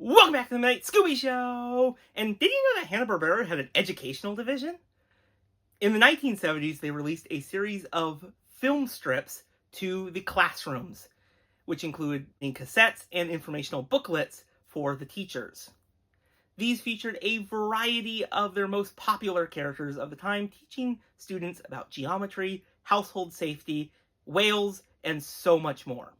Welcome back to the Midnight Scooby Show! And did you know that Hanna-Barbera had an educational division? In the 1970s, they released a series of film strips to the classrooms, which included cassettes and informational booklets for the teachers. These featured a variety of their most popular characters of the time, teaching students about geometry, household safety, whales, and so much more.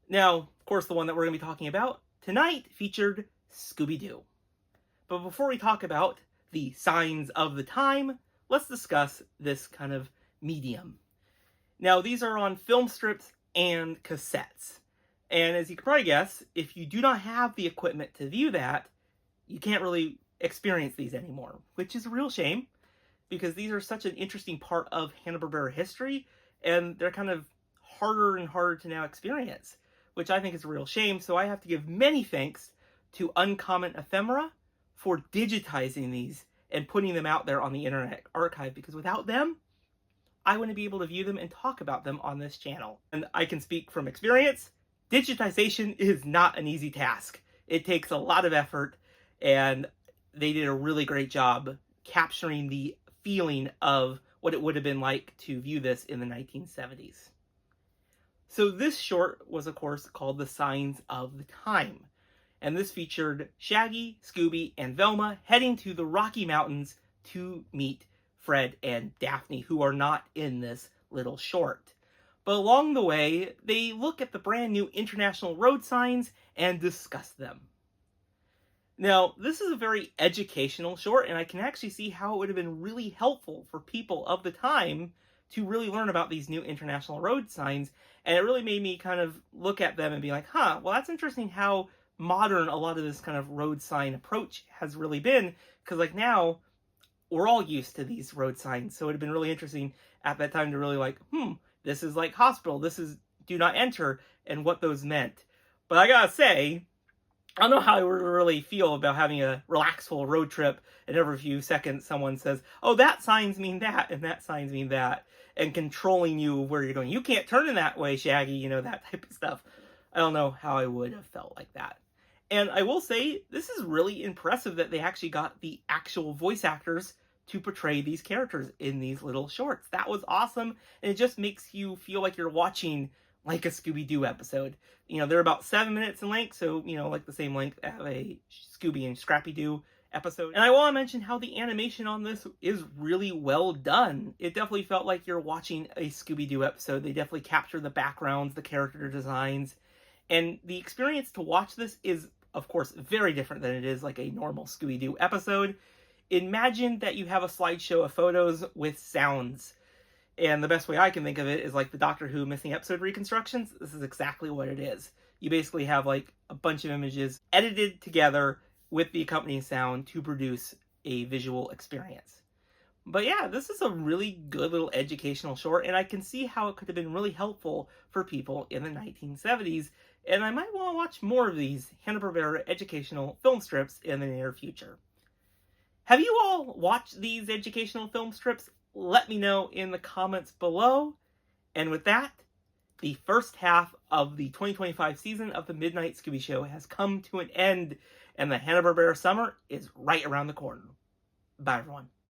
Now, of course, the one that we're going to be talking about tonight featured Scooby-Doo. But before we talk about the signs of the time, let's discuss this kind of medium. Now, these are on film strips and cassettes. And as you can probably guess, if you do not have the equipment to view that, you can't really experience these anymore, which is a real shame, because these are such an interesting part of Hanna-Barbera history, and they're kind of harder and harder to now experience, which I think is a real shame. So I have to give many thanks to Uncommon Ephemera for digitizing these and putting them out there on the Internet Archive, because without them, I wouldn't be able to view them and talk about them on this channel. And I can speak from experience, digitization is not an easy task. It takes a lot of effort, and they did a really great job capturing the feeling of what it would have been like to view this in the 1970s. So this short was, of course, called The Signs of the Time. And this featured Shaggy, Scooby, and Velma heading to the Rocky Mountains to meet Fred and Daphne, who are not in this little short. But along the way, they look at the brand new international road signs and discuss them. Now, this is a very educational short, and I can actually see how it would have been really helpful for people of the time to really learn about these new international road signs. And it really made me kind of look at them and be like, well, that's interesting how modern a lot of this kind of road sign approach has really been. Because like now, we're all used to these road signs. So it would have been really interesting at that time to really like, this is like hospital, this is do not enter, and what those meant. But I gotta say, I don't know how I would really feel about having a relaxful road trip, and every few seconds someone says, oh, that signs mean that, and that signs mean that, and controlling you where you're going. You can't turn in that way, Shaggy, that type of stuff. I don't know how I would have felt like that. And I will say, this is really impressive that they actually got the actual voice actors to portray these characters in these little shorts. That was awesome, and it just makes you feel like you're watching like a Scooby-Doo episode. They're about 7 minutes in length, so, like the same length as a Scooby and Scrappy-Doo episode. And I want to mention how the animation on this is really well done. It definitely felt like you're watching a Scooby-Doo episode. They definitely capture the backgrounds, the character designs, and the experience to watch this is, of course, very different than it is like a normal Scooby-Doo episode. Imagine that you have a slideshow of photos with sounds. And the best way I can think of it is like the Doctor Who missing episode reconstructions. This is exactly what it is. You basically have like a bunch of images edited together with the accompanying sound to produce a visual experience. But yeah, this is a really good little educational short, and I can see how it could have been really helpful for people in the 1970s, and I might want to watch more of these Hanna-Barbera educational film strips in the near future. Have you all watched these educational film strips? Let me know in the comments below. And with that, the first half of the 2025 season of the Midnight Scooby Show has come to an end, and the Hanna-Barbera summer is right around the corner. Bye, everyone.